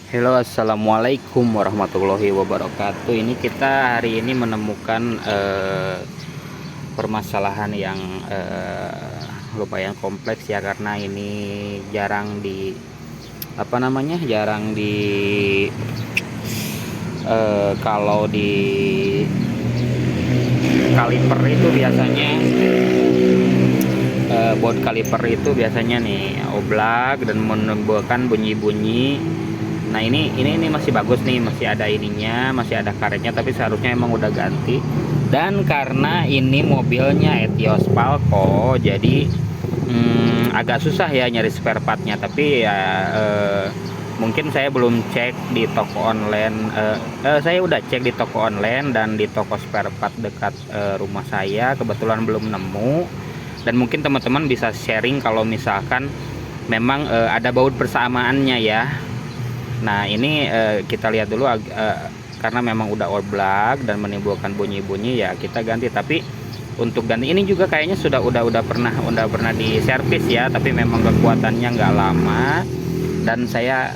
Halo, assalamualaikum warahmatullahi wabarakatuh. Ini kita hari ini menemukan permasalahan yang lumayan kompleks ya, karena ini jarang di jarang di kalau di kaliper itu biasanya board kaliper itu biasanya nih oblak dan menimbulkan bunyi-bunyi. Nah, ini masih bagus nih, masih ada ininya, masih ada karetnya, tapi seharusnya emang udah ganti. Dan karena ini mobilnya Etios Palco, jadi agak susah ya nyari spare partnya. Tapi ya mungkin saya belum cek di toko online. Saya udah cek di toko online dan di toko spare part dekat rumah saya, kebetulan belum nemu. Dan mungkin teman-teman bisa sharing kalau misalkan memang ada baut persamaannya ya. Nah, ini kita lihat dulu, karena memang udah all black dan menimbulkan bunyi-bunyi ya kita ganti. Tapi untuk ganti ini juga kayaknya udah pernah diservis ya, tapi memang kekuatannya nggak lama. Dan saya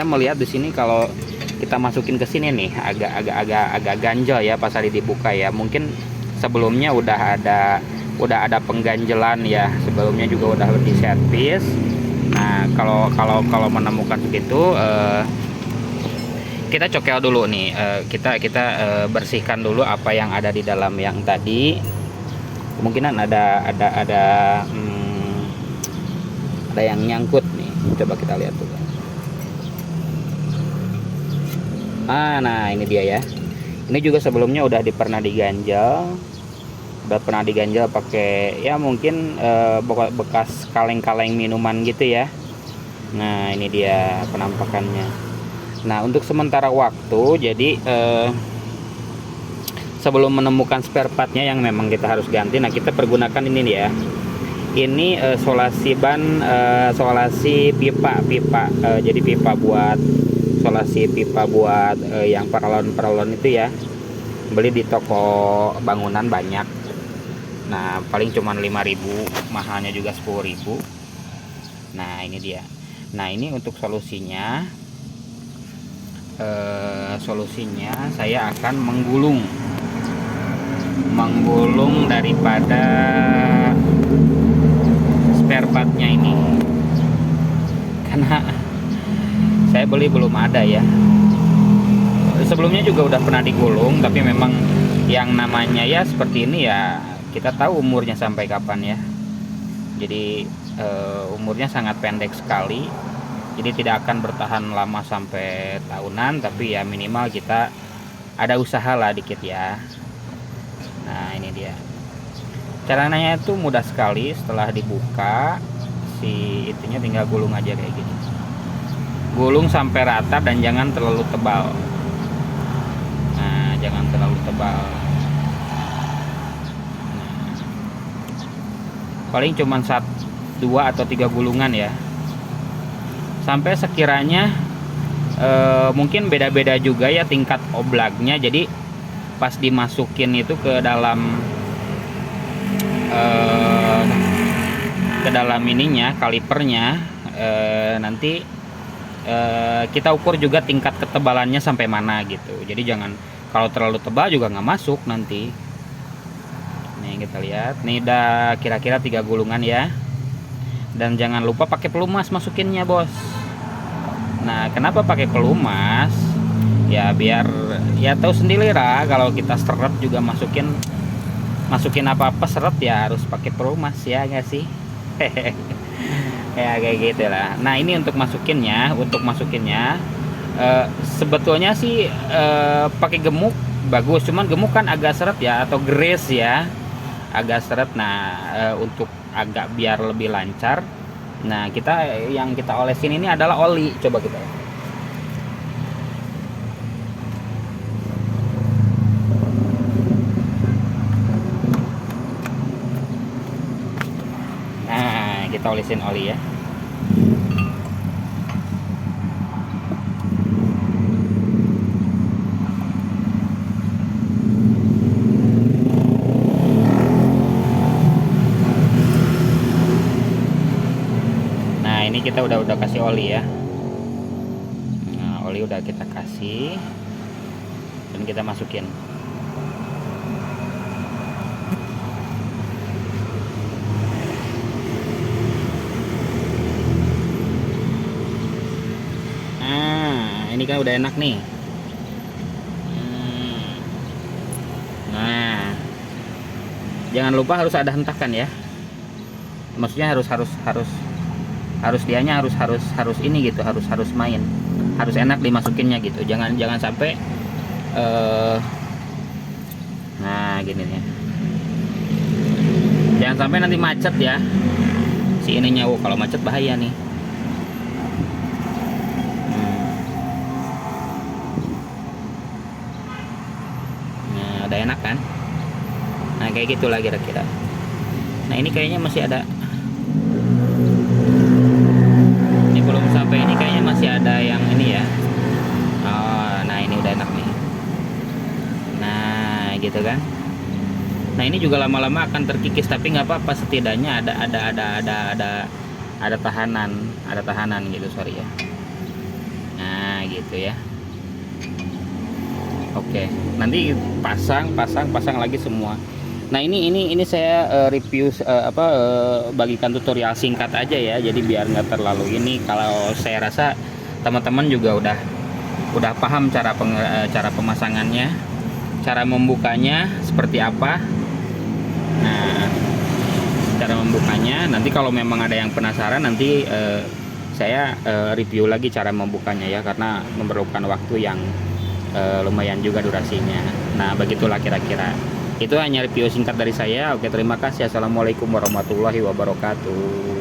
melihat di sini kalau kita masukin ke sini nih agak ganjel ya pas hari dibuka ya. Mungkin sebelumnya udah ada pengganjelan ya, sebelumnya juga udah diservis. Nah, kalau menemukan segitu, kita cokel dulu nih, kita bersihkan dulu apa yang ada di dalam yang tadi. Kemungkinan ada yang nyangkut nih, coba kita lihat dulu. Nah ini dia ya. Ini juga sebelumnya pernah diganjel pakai ya mungkin bekas kaleng-kaleng minuman gitu ya. Nah, ini dia penampakannya. Nah, untuk sementara waktu, jadi sebelum menemukan spare partnya yang memang kita harus ganti, nah kita pergunakan ini nih ya. Ini solasi ban, solasi pipa. Jadi solasi pipa buat yang paralon itu ya. Beli di toko bangunan banyak. Nah, paling cuman 5.000, mahalnya juga 10.000. Nah, ini dia. Nah, ini untuk solusinya saya akan menggulung daripada spare partnya ini, karena saya beli belum ada ya. Sebelumnya juga udah pernah digulung, tapi memang yang namanya ya seperti ini ya, kita tahu umurnya sampai kapan ya. Jadi umurnya sangat pendek sekali, jadi tidak akan bertahan lama sampai tahunan, tapi ya minimal kita ada usaha lah dikit ya. Nah, ini dia caranya, itu mudah sekali. Setelah dibuka si itunya, tinggal gulung aja kayak gini, gulung sampai rata dan jangan terlalu tebal. Nah, jangan terlalu tebal. Paling cuman 2 atau 3 gulungan ya, sampai sekiranya mungkin beda-beda juga ya tingkat oblaknya. Jadi pas dimasukin itu ke dalam ininya, kalipernya, nanti kita ukur juga tingkat ketebalannya sampai mana gitu. Jadi jangan, kalau terlalu tebal juga nggak masuk nanti. Nih kita lihat, nih udah kira-kira 3 gulungan ya. Dan jangan lupa pakai pelumas masukinnya, bos. Nah, kenapa pakai pelumas? Ya biar ya tahu sendiri lah, kalau kita seret juga masukin apa-apa seret ya harus pakai pelumas ya, nggak sih? Ya kayak gitu lah. Nah, ini untuk masukinnya sebetulnya sih pakai gemuk bagus, cuman gemuk kan agak seret ya, atau grease ya, agak seret. Nah, untuk agak biar lebih lancar, nah yang kita olesin ini adalah oli. Coba kita, nah kita olesin oli ya. Nah, ini kita udah kasih oli ya. oli udah kita kasih dan kita masukin. Nah, ini kan udah enak nih. Nah, jangan lupa harus ada hentakan ya. Maksudnya harus dianya harus ini gitu, harus main, harus enak dimasukinnya gitu. Jangan sampai nah gini nih, jangan sampai nanti macet ya si ininya. Kalau macet bahaya nih. Nah, udah enak kan. Nah, kayak gitulah kira-kira. Nah, ini kayaknya masih ada, ini belum sampai, ini kayaknya masih ada yang ini ya. Oh, nah ini udah enak nih. Nah, gitu kan. Nah, ini juga lama-lama akan terkikis, tapi nggak apa-apa, setidaknya ada tahanan gitu, sorry ya. Nah, gitu ya. Oke, nanti pasang lagi semua. Nah, ini saya review bagikan tutorial singkat aja ya, jadi biar nggak terlalu ini. Kalau saya rasa teman-teman juga udah paham cara pemasangannya, cara membukanya seperti apa. Nah, cara membukanya nanti kalau memang ada yang penasaran, nanti saya review lagi cara membukanya ya, karena memerlukan waktu yang lumayan juga durasinya. Nah, begitulah kira-kira. Itu hanya review singkat dari saya. Oke, terima kasih. Assalamualaikum warahmatullahi wabarakatuh.